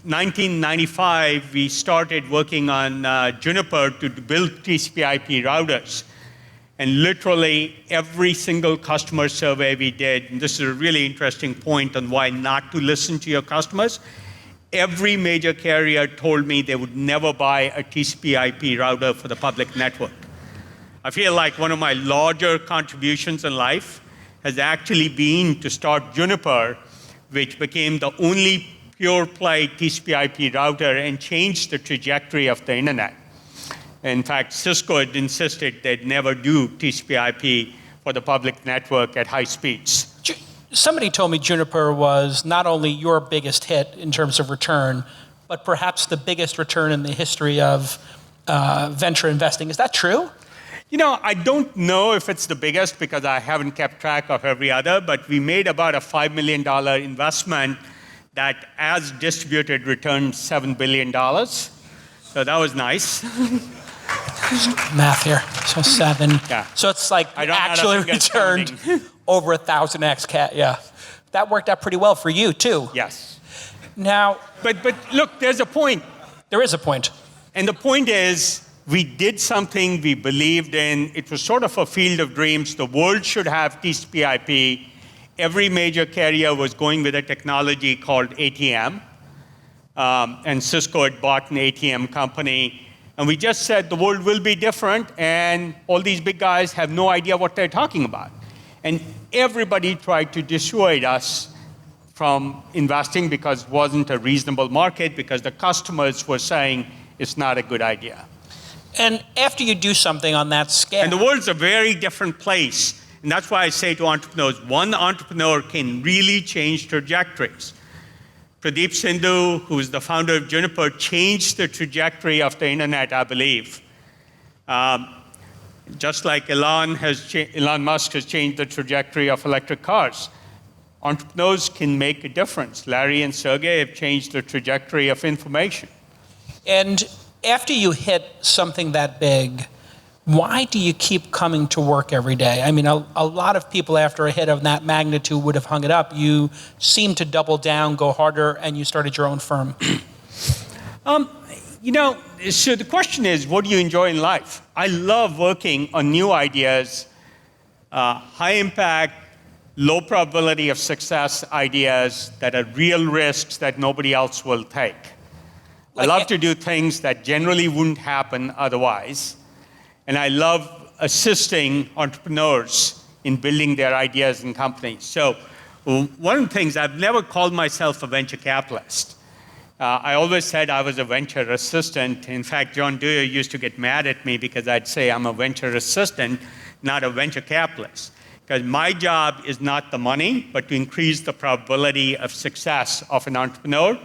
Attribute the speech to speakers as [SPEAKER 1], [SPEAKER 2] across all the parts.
[SPEAKER 1] 1995, we started working on Juniper to build TCP/IP routers. And literally every single customer survey we did, and this is a really interesting point on why not to listen to your customers, every major carrier told me they would never buy a TCP/IP router for the public network. I feel like one of my larger contributions in life has actually been to start Juniper, which became the only pure play TCP/IP router and changed the trajectory of the internet. In fact, Cisco had insisted they'd never do TCP/IP for the public network at high speeds.
[SPEAKER 2] Somebody told me Juniper was not only your biggest hit in terms of return, but perhaps the biggest return in the history of venture investing. Is that true?
[SPEAKER 1] You know, I don't know if it's the biggest because I haven't kept track of every other, but we made about a $5 million investment that, as distributed, returned $7 billion. So that was nice.
[SPEAKER 2] Math here. So 7.
[SPEAKER 1] Yeah.
[SPEAKER 2] So it's like actually returned over 1,000x cat. Yeah. That worked out pretty well for you too.
[SPEAKER 1] Yes.
[SPEAKER 2] Now.
[SPEAKER 1] But look, there's a point.
[SPEAKER 2] There is a point.
[SPEAKER 1] And the point is, we did something we believed in. It was sort of a field of dreams. The world should have TCP/IP. Every major carrier was going with a technology called ATM. And Cisco had bought an ATM company. And we just said the world will be different, and all these big guys have no idea what they're talking about. And everybody tried to dissuade us from investing because it wasn't a reasonable market, because the customers were saying it's not a good idea.
[SPEAKER 2] And after you do something on that scale.
[SPEAKER 1] And the world's a very different place. And that's why I say to entrepreneurs, one entrepreneur can really change trajectories. Pradeep Sindhu, who is the founder of Juniper, changed the trajectory of the internet, I believe. Just like Elon Musk has changed the trajectory of electric cars. Entrepreneurs can make a difference. Larry and Sergey have changed the trajectory of information.
[SPEAKER 2] And after you hit something that big, why do you keep coming to work every day? I mean, a lot of people after a hit of that magnitude would have hung it up. You seem to double down, go harder, and you started your own firm.
[SPEAKER 1] You know, so the question is, what do you enjoy in life? I love working on new ideas, high impact, low probability of success ideas that are real risks that nobody else will take. I love to do things that generally wouldn't happen otherwise. And I love assisting entrepreneurs in building their ideas and companies. So one of the things, I've never called myself a venture capitalist. I always said I was a venture assistant. In fact, John Dewey used to get mad at me because I'd say I'm a venture assistant, not a venture capitalist. Because my job is not the money, but to increase the probability of success of an entrepreneur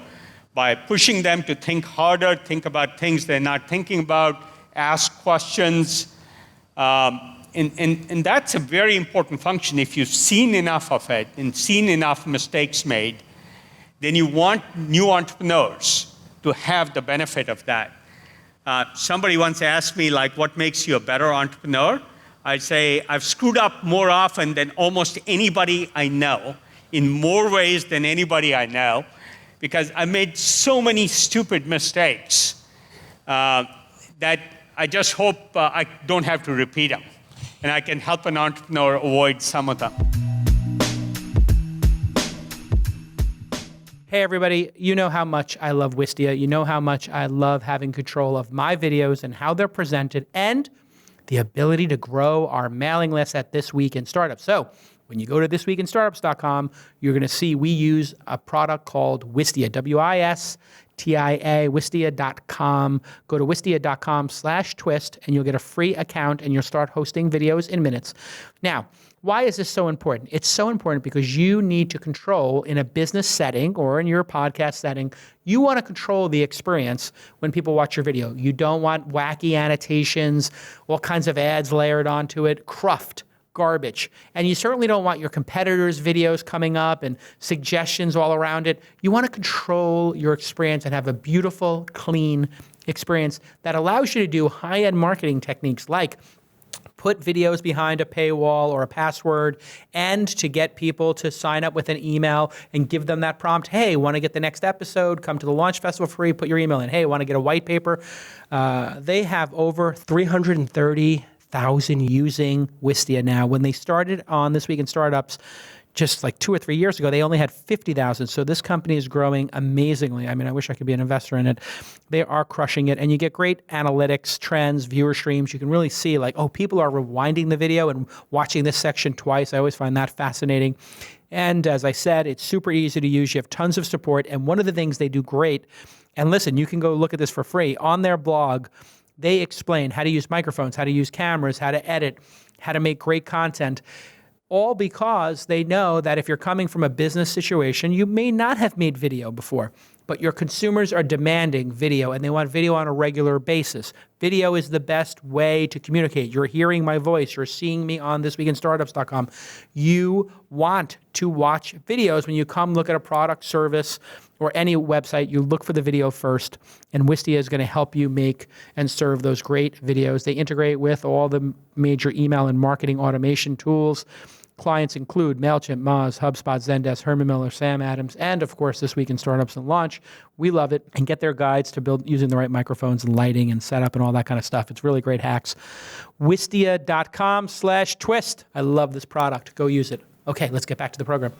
[SPEAKER 1] by pushing them to think harder, think about things they're not thinking about, ask questions. And that's a very important function. If you've seen enough of it and seen enough mistakes made, then you want new entrepreneurs to have the benefit of that. Somebody once asked me, like, what makes you a better entrepreneur? I'd say, I've screwed up more often than almost anybody I know, in more ways than anybody I know, because I made so many stupid mistakes that I just hope I don't have to repeat them, and I can help an entrepreneur avoid some of them.
[SPEAKER 2] Hey everybody, you know how much I love Wistia. You know how much I love having control of my videos and how they're presented, and the ability to grow our mailing list at This Week in Startups. So when you go to thisweekinstartups.com, you're going to see we use a product called Wistia, W-I-S-T-I-A, wistia.com. Go to wistia.com/twist, and you'll get a free account, and you'll start hosting videos in minutes. Now, why is this so important? It's so important because you need to control, in a business setting or in your podcast setting, you want to control the experience when people watch your video. You don't want wacky annotations, all kinds of ads layered onto it, cruft, garbage. And you certainly don't want your competitors' videos coming up and suggestions all around it. You want to control your experience and have a beautiful, clean experience that allows you to do high-end marketing techniques like put videos behind a paywall or a password, and to get people to sign up with an email and give them that prompt, hey, want to get the next episode, come to the launch festival free, put your email in. Hey, want to get a white paper? They have over 330,000 using Wistia now. When they started on This Week in Startups, just like 2 or 3 years ago, they only had 50,000. So this company is growing amazingly. I mean, I wish I could be an investor in it. They are crushing it. And you get great analytics, trends, viewer streams. You can really see like, oh, people are rewinding the video and watching this section twice. I always find that fascinating. And as I said, it's super easy to use. You have tons of support. And one of the things they do great, and listen, you can go look at this for free. On their blog, they explain how to use microphones, how to use cameras, how to edit, how to make great content. All because they know that if you're coming from a business situation, you may not have made video before, but your consumers are demanding video and they want video on a regular basis. Video is the best way to communicate. You're hearing my voice. You're seeing me on thisweekinstartups.com. You want to watch videos when you come look at a product, service, or any website. You look for the video first, and Wistia is going to help you make and serve those great videos. They integrate with all the major email and marketing automation tools. Clients include MailChimp, Moz, HubSpot, Zendesk, Herman Miller, Sam Adams, and of course, This Week in Startups and Launch. We love it, and get their guides to build using the right microphones and lighting and setup and all that kind of stuff. It's really great hacks. Wistia.com/twist. I love this product. Go use it. Okay, let's get back to the program.